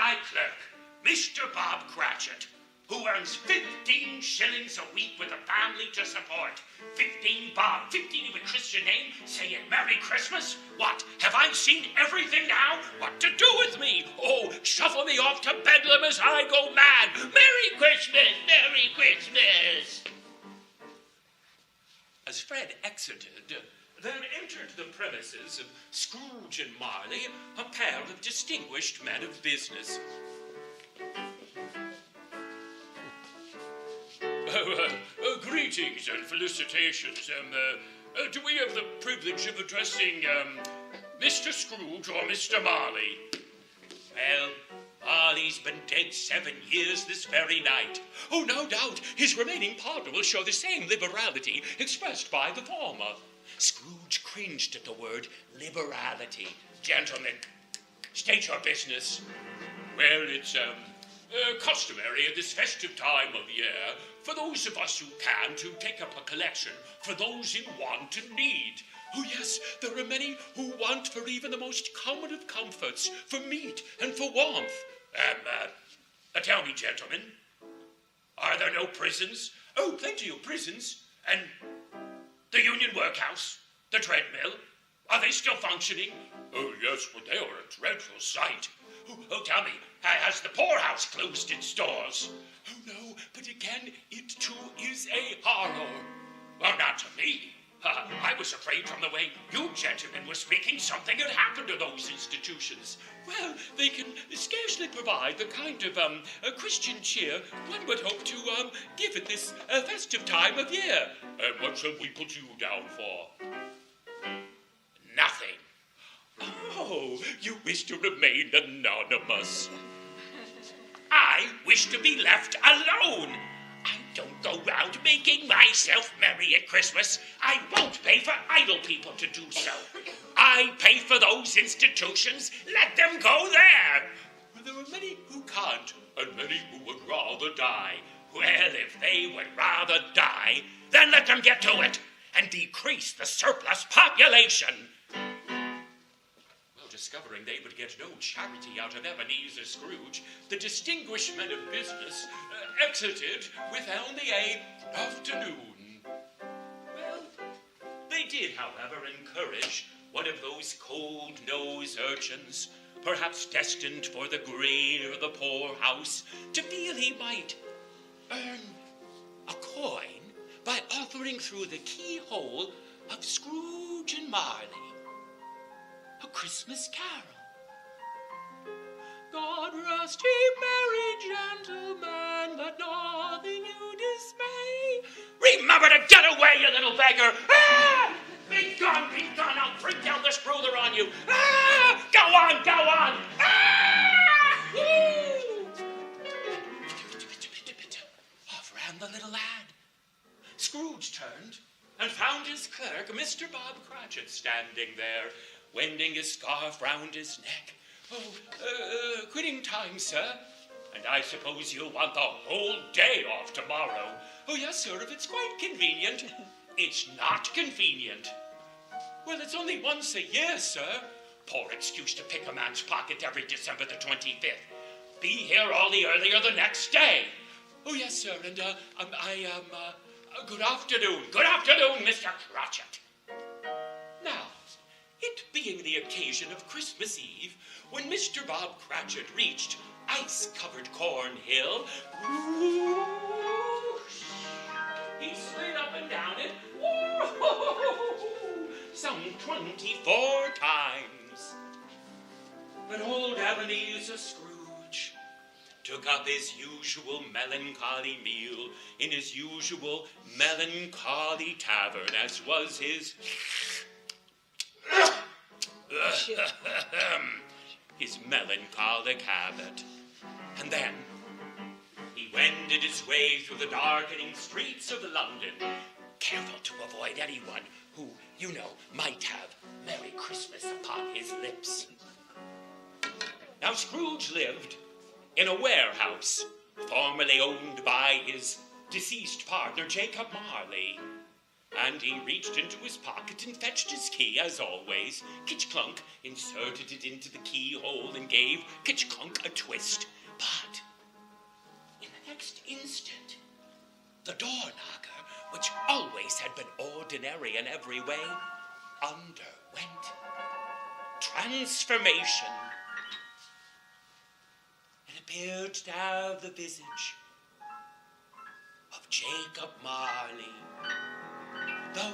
my clerk, Mr. Bob Cratchit, who earns 15 shillings a week with a family to support. 15 bob, 15 of a Christian name, saying Merry Christmas? What, have I seen everything now? What to do with me? Oh, shuffle me off to Bedlam as I go mad. Merry Christmas, Merry Christmas. As Fred exited, there entered the premises of Scrooge and Marley a pair of distinguished men of business. Greetings and felicitations. Do we have the privilege of addressing Mr. Scrooge or Mr. Marley? Well, Marley's been dead 7 years this very night. Oh, no doubt his remaining partner will show the same liberality expressed by the former. Scrooge cringed at the word liberality. Gentlemen, state your business. Well, it's customary at this festive time of year for those of us who can to take up a collection for those in want and need. Oh, yes, there are many who want for even the most common of comforts, for meat and for warmth. Tell me, gentlemen, are there no prisons? Oh, plenty of prisons. And the Union Workhouse, the treadmill, are they still functioning? Oh, yes, but they are a dreadful sight. Oh, tell me, has the poorhouse closed its doors? Oh, no, but again, it too is a horror. Well, not to me. I was afraid from the way you gentlemen were speaking something had happened to those institutions. Well, they can scarcely provide the kind of Christian cheer one would hope to give at this festive time of year. And what shall we put you down for? Nothing. Oh, you wish to remain anonymous. I wish to be left alone. I don't go round making myself merry at Christmas. I won't pay for idle people to do so. I pay for those institutions. Let them go there. Well, there are many who can't, and many who would rather die. Well, if they would rather die, then let them get to it and decrease the surplus population. Discovering they would get no charity out of Ebenezer Scrooge, the distinguished men of business exited with only a afternoon. Well, they did, however, encourage one of those cold-nosed urchins, perhaps destined for the grave or the poorhouse, to feel he might earn a coin by offering through the keyhole of Scrooge and Marley a Christmas carol. God rest ye merry gentlemen, let nothing you dismay. Remember to get away, you little beggar! Ah! Be gone, I'll bring down this ruler on you. Ah! Go on! Ah! Woo! Off ran the little lad. Scrooge turned and found his clerk, Mr. Bob Cratchit, standing there, winding his scarf round his neck. Oh, quitting time, sir. And I suppose you'll want the whole day off tomorrow. Oh, yes, sir, if it's quite convenient. It's not convenient. Well, it's only once a year, sir. Poor excuse to pick a man's pocket every December the 25th. Be here all the earlier the next day. Oh, yes, sir, and good afternoon. Good afternoon, Mr. Cratchit. Now, it being the occasion of Christmas Eve, when Mr. Bob Cratchit reached ice-covered Cornhill, whoosh, he slid up and down it, some 24 times. But old Ebenezer Scrooge took up his usual melancholy meal in his usual melancholy tavern, as was his his melancholic habit. And then he wended his way through the darkening streets of London, careful to avoid anyone who, you know, might have Merry Christmas upon his lips. Now, Scrooge lived in a warehouse formerly owned by his deceased partner, Jacob Marley. And he reached into his pocket and fetched his key, as always. Kitch-clunk inserted it into the keyhole and gave Kitch-clunk a twist. But in the next instant, the door-knocker, which always had been ordinary in every way, underwent transformation. It appeared to have the visage of Jacob Marley, though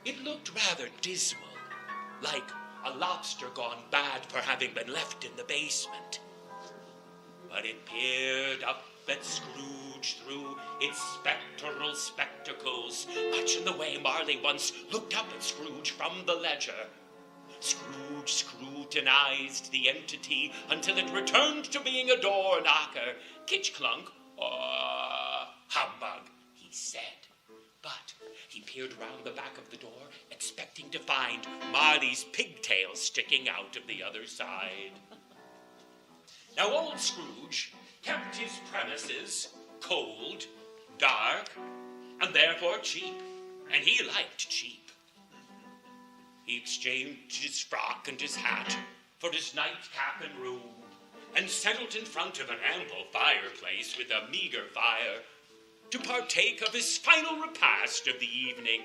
it looked rather dismal, like a lobster gone bad for having been left in the basement. But it peered up at Scrooge through its spectral spectacles, much in the way Marley once looked up at Scrooge from the ledger. Scrooge scrutinized the entity until it returned to being a door-knocker. Kitch-clunk, humbug, he said. But he peered round the back of the door, expecting to find Marley's pigtail sticking out of the other side. Now, old Scrooge kept his premises cold, dark, and therefore cheap, and he liked cheap. He exchanged his frock and his hat for his nightcap and robe, and settled in front of an ample fireplace with a meager fire to partake of his final repast of the evening,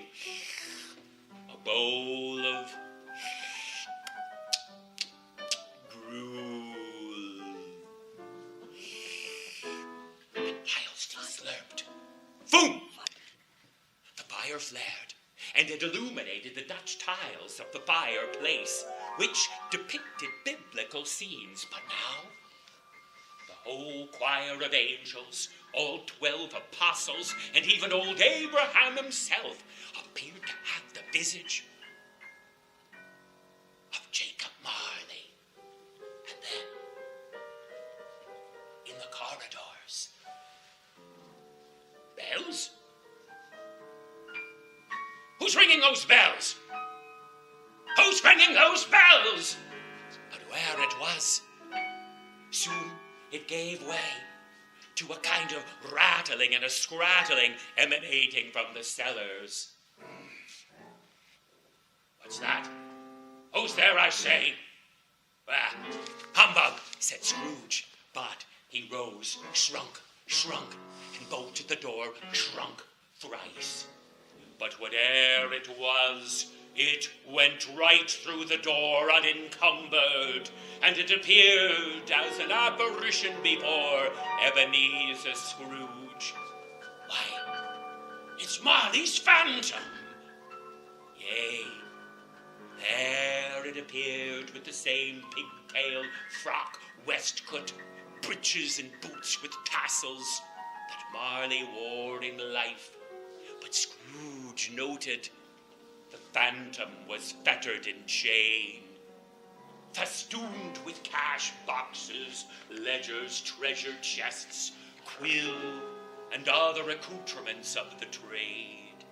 a bowl of gruel. And whilst he slurped, boom! The fire flared, and it illuminated the Dutch tiles of the fireplace, which depicted biblical scenes. But now, the whole choir of angels, all 12 apostles, and even old Abraham himself appeared to have the visage of Jacob Marley. And then, in the corridors, bells? Who's ringing those bells? Who's ringing those bells? But where it was, soon it gave way to a kind of rattling and a scrattling emanating from the cellars. What's that? Who's there, I say? Ah, humbug, said Scrooge. But he rose, shrunk, and bolted the door, shrunk thrice. But whate'er it was, it went right through the door unencumbered, and it appeared as an apparition before Ebenezer Scrooge. Why, it's Marley's phantom! Yea, there it appeared with the same pigtail, frock, waistcoat, breeches and boots with tassels that Marley wore in life. But Scrooge noted the phantom was fettered in chain, festooned with cash boxes, ledgers, treasure chests, quill, and other accoutrements of the trade.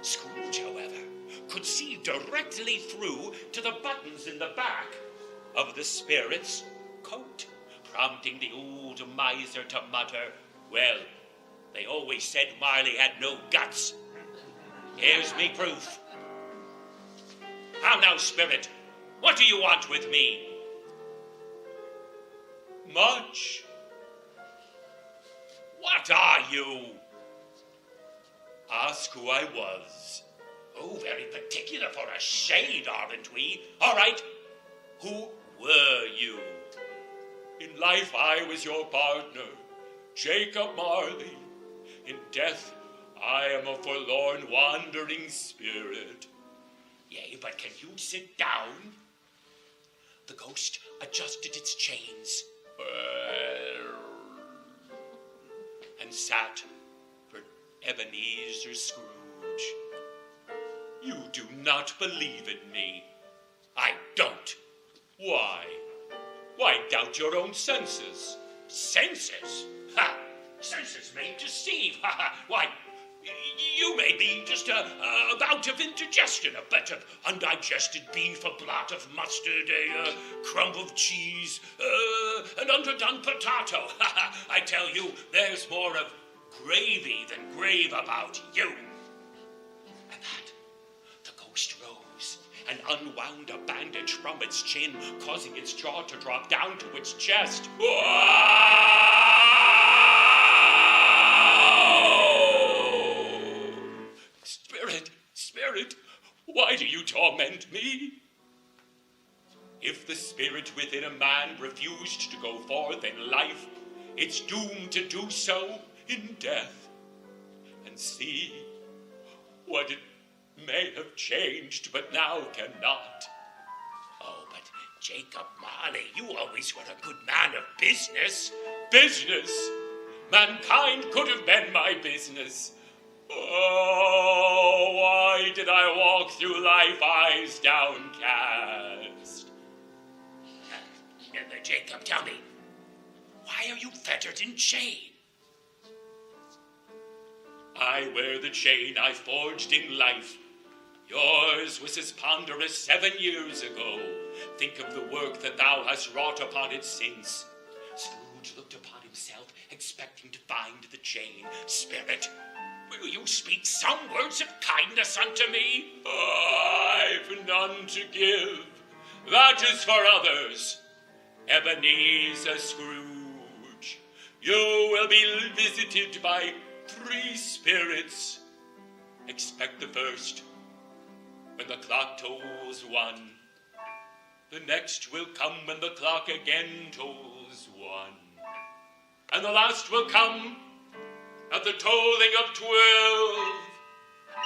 Scrooge, however, could see directly through to the buttons in the back of the spirit's coat, prompting the old miser to mutter, "Well, they always said Marley had no guts. Here's me proof. How now, spirit? What do you want with me?" "Much." "What are you?" "Ask who I was." "Oh, very particular for a shade, aren't we? All right. Who were you?" "In life I was your partner, Jacob Marley. In death I am a forlorn wandering spirit." "Yea, but can you sit down?" The ghost adjusted its chains and sat for Ebenezer Scrooge. "You do not believe in me." "I don't." "Why? Why doubt your own senses?" "Senses? Ha! Senses may deceive. Ha ha! Why, you may be just a bout of indigestion, a bit of undigested beef, a blot of mustard, a crumb of cheese, an underdone potato. Ha ha! I tell you, there's more of gravy than grave about you." and unwound a bandage from its chin, causing its jaw to drop down to its chest. Spirit, why do you torment me? If the spirit within a man refused to go forth in life, it's doomed to do so in death. And see what it may have changed, but now cannot. Oh, but Jacob Marley, you always were a good man of business. Business? Mankind could have been my business. Oh, why did I walk through life eyes downcast? Jacob, tell me, why are you fettered in chain? I wear the chain I forged in life. Yours was as ponderous 7 years ago. Think of the work that thou hast wrought upon it since. Scrooge looked upon himself, expecting to find the chain. Spirit, will you speak some words of kindness unto me? I've none to give. That is for others. Ebenezer Scrooge, you will be visited by 3 spirits. Expect the first when the clock tolls 1. The next will come when the clock again tolls 1. And the last will come at the tolling of 12.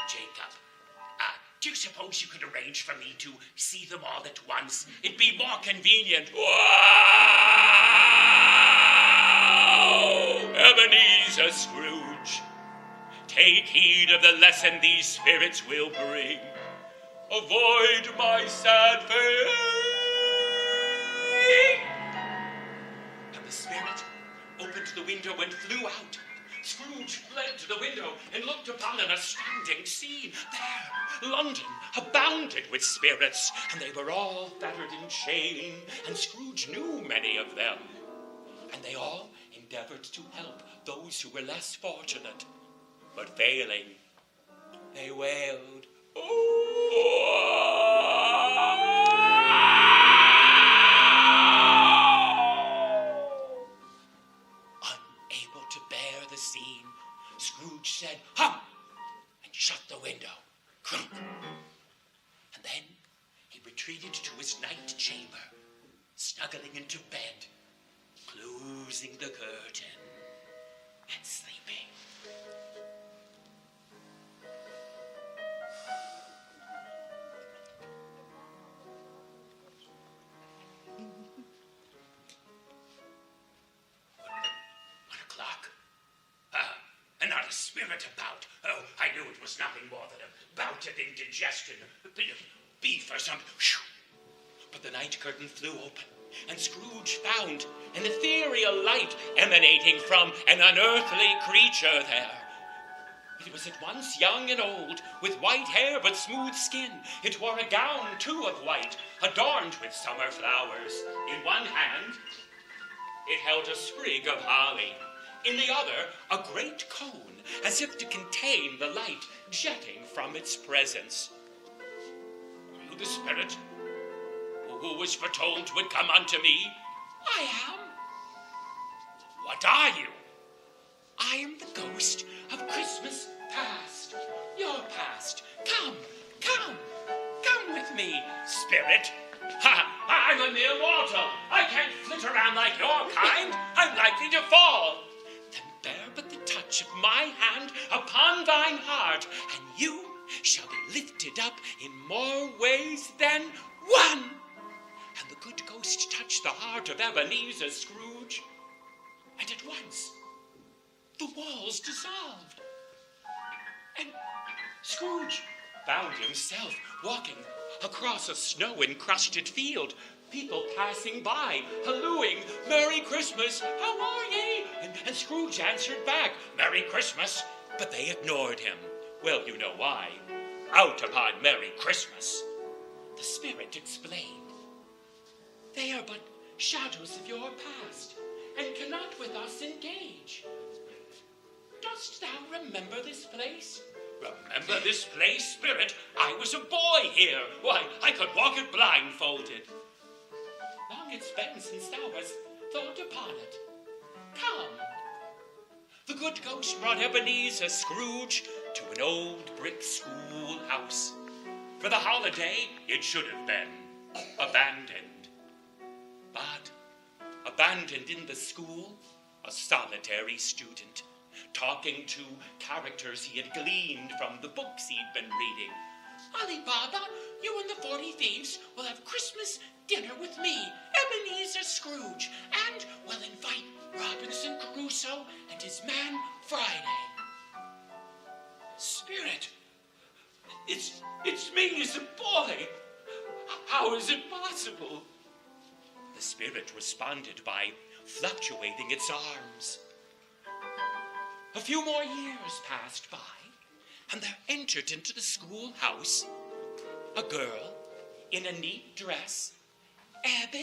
Jacob, do you suppose you could arrange for me to see them all at once? It'd be more convenient. Wow! Ebenezer Scrooge, take heed of the lesson these spirits will bring. Avoid my sad fate. And the spirit opened the window and flew out. Scrooge fled to the window and looked upon an astounding scene. There, London abounded with spirits, and they were all fettered in chain, and Scrooge knew many of them. And they all endeavored to help those who were less fortunate. But failing, they wailed, Unable to bear the scene, Scrooge said, "Hum!" and shut the window. Kruk. And then he retreated to his night chamber, snuggling into bed, closing the curtain, and sleeping. And not a spirit about. Oh, I knew it was nothing more than a bout of indigestion, beef or something. But the night curtain flew open, and Scrooge found an ethereal light emanating from an unearthly creature there. It was at once young and old, with white hair but smooth skin. It wore a gown, too, of white, adorned with summer flowers. In one hand, it held a sprig of holly. In the other, a great cone, as if to contain the light jetting from its presence. Are you the spirit who was foretold would come unto me? I am. What are you? I am the ghost of Christmas past. Your past. Come with me, spirit. I'm a mere mortal. I can't flit around like your kind. I'm likely to fall. Then bear but the touch of my hand upon thine heart, and you shall be lifted up in more ways than one. And the good ghost touched the heart of Ebenezer Scrooge, and at once the walls dissolved, and Scrooge found himself walking across a snow-encrusted field, people passing by, hallooing, "Merry Christmas, how are ye?" And Scrooge answered back, "Merry Christmas," but they ignored him. Well, you know why. Out upon Merry Christmas. The spirit explained, "They are but shadows of your past, and cannot with us engage. Dost thou remember this place? Remember this place, Spirit? I was a boy here. Why, I could walk it blindfolded. Long it's been since thou hast thought upon it. Come. The good ghost brought Ebenezer Scrooge to an old brick schoolhouse. For the holiday, it should have been abandoned. But abandoned in the school, a solitary student, talking to characters he had gleaned from the books he'd been reading. Ali Baba, you and the 40 Thieves will have Christmas dinner with me, Ebenezer Scrooge, and we'll invite Robinson Crusoe and his man Friday. Spirit, it's me as a boy. How is it possible? The spirit responded by fluctuating its arms. A few more years passed by, and there entered into the schoolhouse a girl in a neat dress. Ebenezer!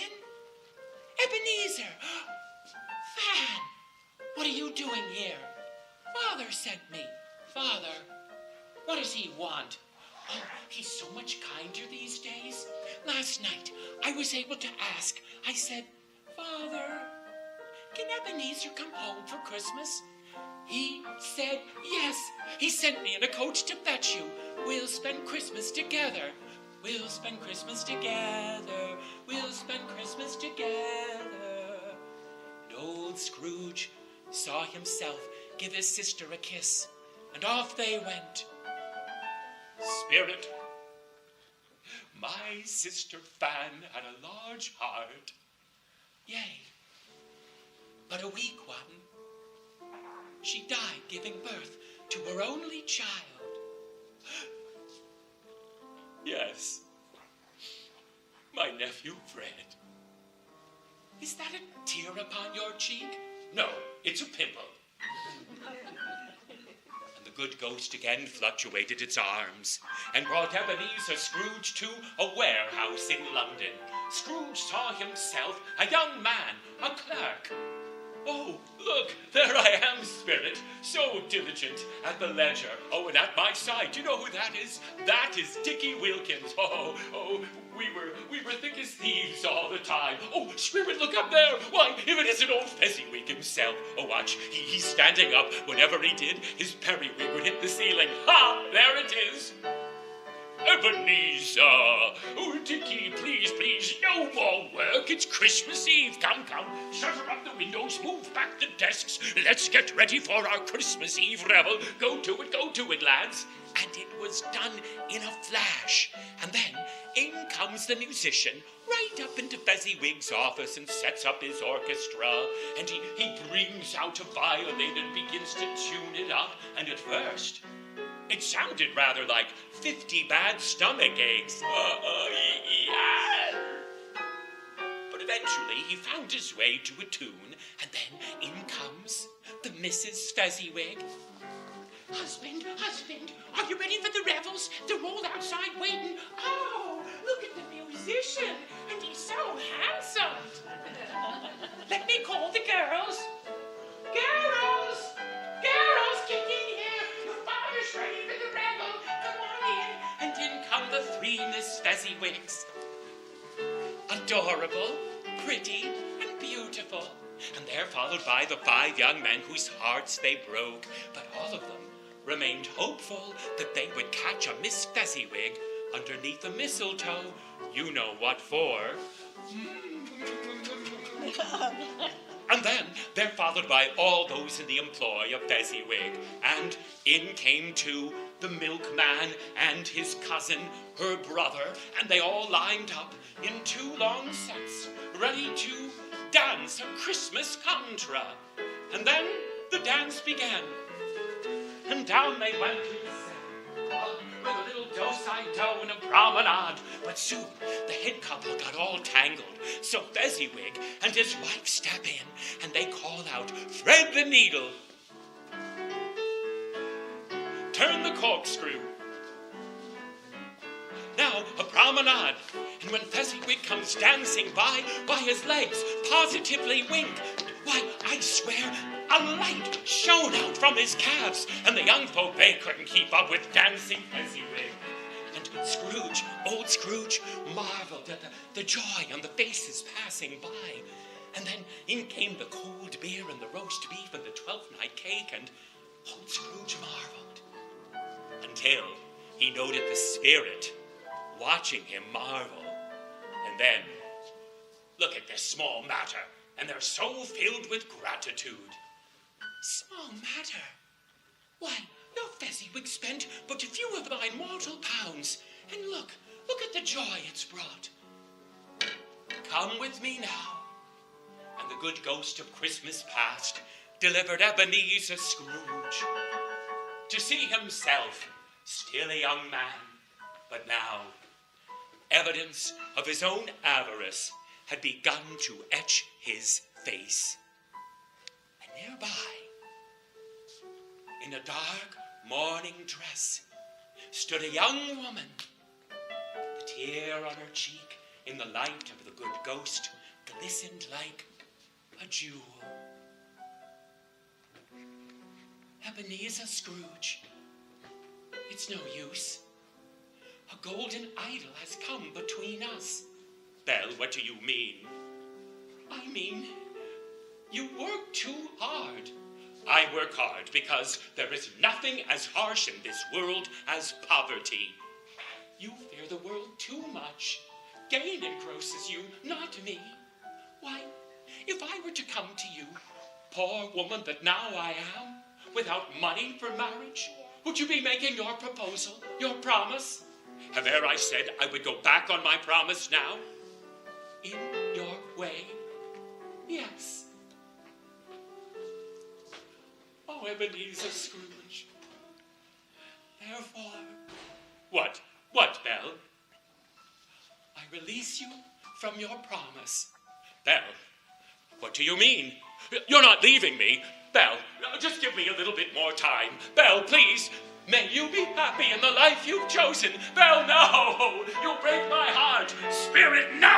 Fan! What are you doing here? Father sent me. Father, what does he want? Oh, he's so much kinder these days. Last night, I was able to ask. I said, Father, can Ebenezer come home for Christmas? He said yes. He sent me in a coach to fetch you. We'll spend Christmas together. We'll spend Christmas together. We'll spend Christmas together. And old Scrooge saw himself give his sister a kiss, and off they went. Spirit, my sister Fan had a large heart. Yea, but a weak one. She died giving birth to her only child. Yes, my nephew Fred. Is that a tear upon your cheek? No, it's a pimple. And the good ghost again fluctuated its arms and brought Ebenezer Scrooge to a warehouse in London. Scrooge saw himself a young man, a clerk. Oh, look, there I am, Spirit, so diligent at the ledger. Oh, and at my side, do you know who that is? That is Dickie Wilkins. Oh, we were thick as thieves all the time. Oh, Spirit, look up there. Why, if it isn't old Fezziwig himself. Oh, watch, he's standing up. Whenever he did, his periwig would hit the ceiling. Ha, there it is. Ebenezer! Oh, Dickie, please, no more work. It's Christmas Eve. Come, shutter up the windows, move back the desks. Let's get ready for our Christmas Eve revel. Go to it, lads. And it was done in a flash. And then in comes the musician, right up into Fezziwig's office and sets up his orchestra. And he brings out a violin and begins to tune it up. And at first, it sounded rather like 50 bad stomach aches. But eventually he found his way to a tune, and then in comes the Mrs. Fezziwig. Husband, are you ready for the revels? They're all outside waiting. Oh, look at the musician, and he's so handsome. Let me call the girls. Girls, get in here. Your father's ready for the revel. Come on in. And in come the 3 Miss Fezziwigs. Adorable, pretty, and beautiful. And they're followed by the 5 young men whose hearts they broke. But all of them remained hopeful that they would catch a Miss Fezziwig underneath the mistletoe. You know what for. And then they're followed by all those in the employ of Fezziwig. And in came too the milkman and his cousin, her brother, and they all lined up in 2 long sets, ready to dance a Christmas contra. And then the dance began. And down they went to the set, with a little do-side-do and a promenade. But soon the head couple got all tangled, so Fezziwig and his wife step in, and they call out, "Thread the needle, turn the corkscrew." Now a promenade, and when Fezziwig comes dancing by his legs positively wink. Why, I swear, a light shone out from his calves, and the young folk, they couldn't keep up with dancing fezziwig. And Scrooge, old Scrooge, marveled at the joy on the faces passing by. And then in came the cold beer and the roast beef and the 12th night cake, and old Scrooge marveled. Until he noted the spirit watching him marvel. And then, look at this small matter, and they're so filled with gratitude. Small matter? Why, no fezziwig spent but a few of my mortal pounds. And look at the joy it's brought. Come with me now. And the good ghost of Christmas past delivered Ebenezer Scrooge to see himself still a young man, but now evidence of his own avarice had begun to etch his face. And nearby, in a dark mourning dress, stood a young woman, the tear on her cheek in the light of the good ghost glistened like a jewel. Ebenezer Scrooge, it's no use. A golden idol has come between us. Belle, what do you mean? I mean, you work too hard. I work hard because there is nothing as harsh in this world as poverty. You fear the world too much. Gain engrosses you, not me. Why, if I were to come to you, poor woman that now I am, without money for marriage, would you be making your proposal, your promise? Have e'er I said I would go back on my promise now? In your way, yes. Oh, Ebenezer Scrooge. Therefore... What, Belle? I release you from your promise. Belle, what do you mean? You're not leaving me. Belle, just give me a little bit more time. Belle, please. May you be happy in the life you've chosen. Belle, no! You'll break my heart. Spirit, no!